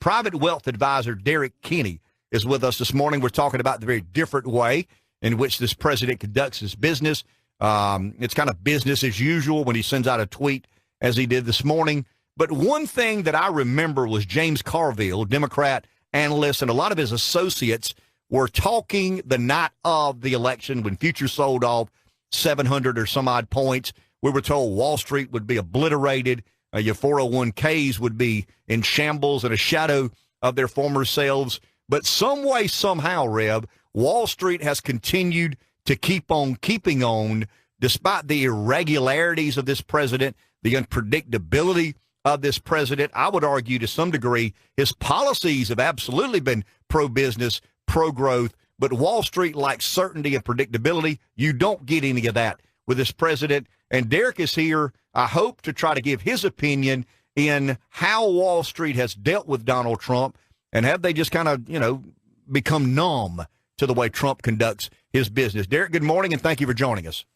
private wealth advisor Derrick Kenney is with us this morning. We're talking about the very different way in which this president conducts his business. It's kind of business as usual when he sends out a tweet, as he did this morning. But one thing that I remember was James Carville, Democrat analyst, and a lot of his associates were talking the night of the election when futures sold off 700 or some odd points. We were told Wall Street would be obliterated. Your 401ks would be in shambles and a shadow of their former selves. But some way, somehow, Rev, Wall Street has continued to keep on keeping on despite the irregularities of this president, the unpredictability of this president. I would argue to some degree his policies have absolutely been pro-business, pro-growth, but Wall Street likes certainty and predictability. You don't get any of that with this president. And Derrick is here, I hope, to try to give his opinion in how Wall Street has dealt with Donald Trump, and have they just kind of, become numb to the way Trump conducts his business. Derrick, good morning, and thank you for joining us.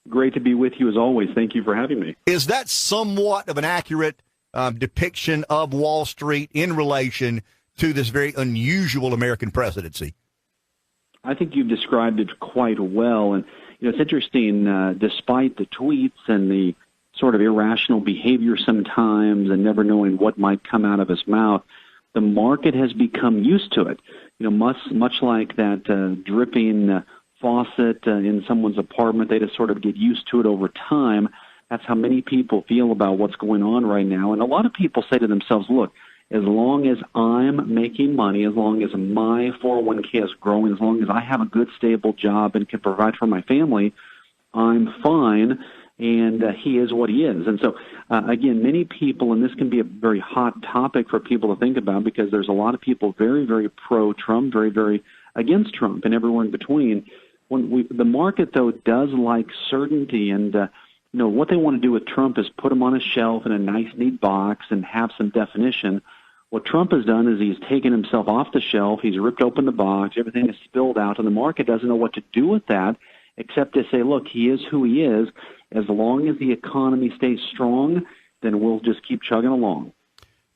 Great to be with you as always. Thank you for having me. Is that somewhat of an accurate depiction of Wall Street in relation to this very unusual American presidency? I think you've described it quite well. And, it's interesting, despite the tweets and the sort of irrational behavior sometimes and never knowing what might come out of his mouth, the market has become used to it. Much like that dripping faucet in someone's apartment, they just sort of get used to it over time. That's how many people feel about what's going on right now. And a lot of people say to themselves, look, as long as I'm making money, as long as my 401k is growing, as long as I have a good, stable job and can provide for my family, I'm fine. And he is what he is. And so, again, many people, and this can be a very hot topic for people to think about because there's a lot of people very, very pro-Trump, very, very against Trump, and everywhere in between. The market, though, does like certainty. And, what they want to do with Trump is put him on a shelf in a nice, neat box and have some definition. What Trump has done is he's taken himself off the shelf. He's ripped open the box. Everything is spilled out, and the market doesn't know what to do with that except to say, look, he is who he is. As long as the economy stays strong, then we'll just keep chugging along.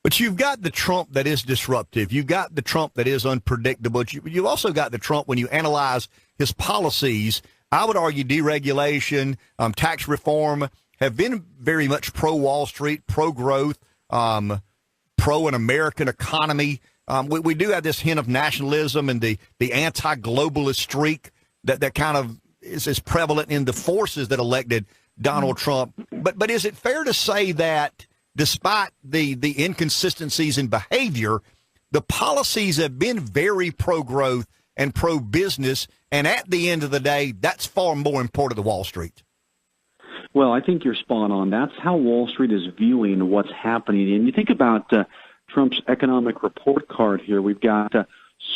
But you've got the Trump that is disruptive. You've got the Trump that is unpredictable. You've also got the Trump when you analyze his policies. I would argue deregulation, tax reform have been very much pro-Wall Street, pro-growth, pro an American economy. We do have this hint of nationalism and the anti-globalist streak that kind of is prevalent in the forces that elected Donald Trump. But is it fair to say that despite the inconsistencies in behavior, the policies have been very pro-growth and pro-business, and at the end of the day, that's far more important to Wall Street? Well, I think you're spot on. That's how Wall Street is viewing what's happening. And you think about Trump's economic report card here. We've got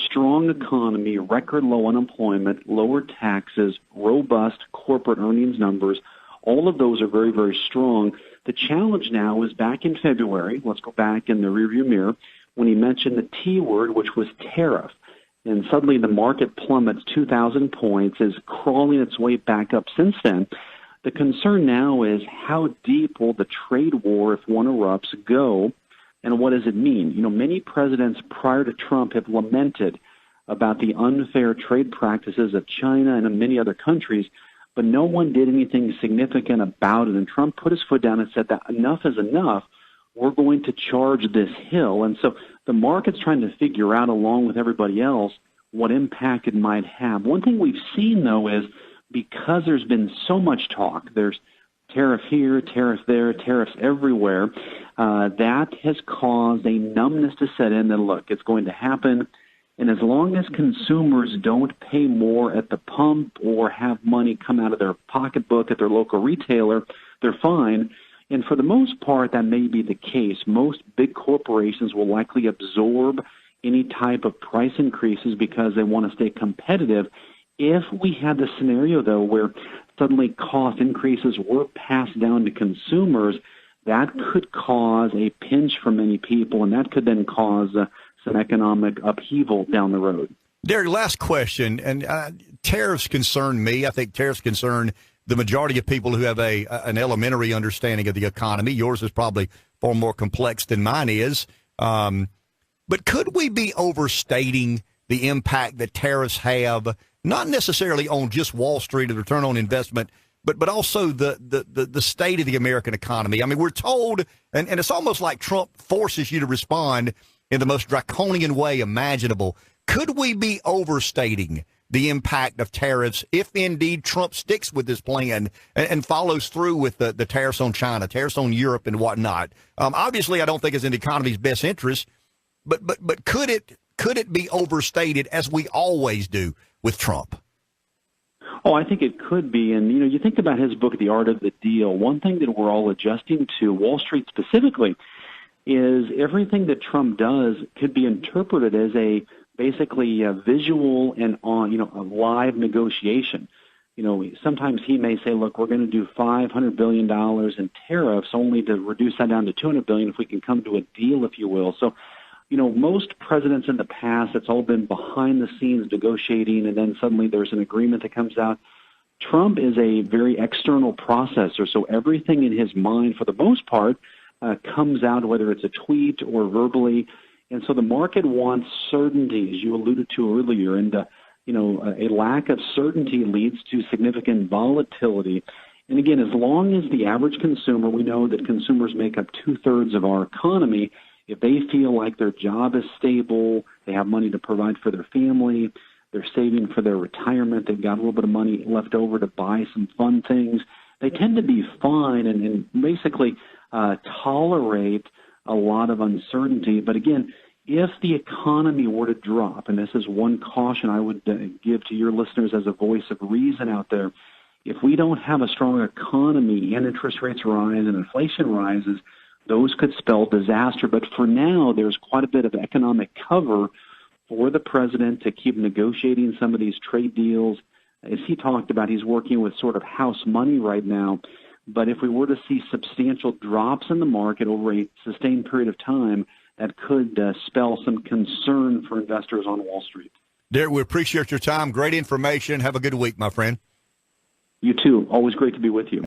strong economy, record low unemployment, lower taxes, robust corporate earnings numbers. All of those are very, very strong. The challenge now is back in February. Let's go back in the rearview mirror when he mentioned the T word, which was tariff. And suddenly the market plummets 2,000 points, is crawling its way back up since then. The concern now is how deep will the trade war, if one erupts, go, and what does it mean? Many presidents prior to Trump have lamented about the unfair trade practices of China and of many other countries, but no one did anything significant about it. And Trump put his foot down and said that enough is enough. We're going to charge this hill. And so the market's trying to figure out, along with everybody else, what impact it might have. One thing we've seen, though, is because there's been so much talk, there's tariff here, tariff there, tariffs everywhere, that has caused a numbness to set in that, look, it's going to happen. And as long as consumers don't pay more at the pump or have money come out of their pocketbook at their local retailer, they're fine. And for the most part, that may be the case. Most big corporations will likely absorb any type of price increases because they want to stay competitive. If we had the scenario, though, where suddenly cost increases were passed down to consumers, that could cause a pinch for many people, and that could then cause some economic upheaval down the road. Derrick, last question, and tariffs concern me. I think tariffs concern the majority of people who have an elementary understanding of the economy. Yours is probably far more complex than mine is. But could we be overstating the impact that tariffs have, not necessarily on just Wall Street and the return on investment, but also the state of the American economy? I mean, we're told, and it's almost like Trump forces you to respond in the most draconian way imaginable. Could we be overstating the impact of tariffs if indeed Trump sticks with this plan and follows through with the tariffs on China, tariffs on Europe and whatnot? Obviously, I don't think it's in the economy's best interest, but could it be overstated as we always do with Trump? Oh, I think it could be. And, you think about his book, The Art of the Deal. One thing that we're all adjusting to, Wall Street specifically, is everything that Trump does could be interpreted as basically a visual and a live negotiation. Sometimes he may say, look, we're going to do $500 billion in tariffs only to reduce that down to $200 billion if we can come to a deal, if you will. So, most presidents in the past, it's all been behind the scenes negotiating, and then suddenly there's an agreement that comes out. Trump is a very external processor, so everything in his mind, for the most part, comes out, whether it's a tweet or verbally. And so the market wants certainty, as you alluded to earlier, and a lack of certainty leads to significant volatility. And again, as long as the average consumer, we know that consumers make up 2/3 of our economy, if they feel like their job is stable, they have money to provide for their family, they're saving for their retirement, they've got a little bit of money left over to buy some fun things, they tend to be fine and basically tolerate a lot of uncertainty. But again, if the economy were to drop, and this is one caution I would give to your listeners as a voice of reason out there, if we don't have a strong economy and interest rates rise and inflation rises, those could spell disaster. But for now, there's quite a bit of economic cover for the president to keep negotiating some of these trade deals. As he talked about, he's working with sort of house money right now. But if we were to see substantial drops in the market over a sustained period of time, that could spell some concern for investors on Wall Street. Derrick, we appreciate your time. Great information. Have a good week, my friend. You too. Always great to be with you.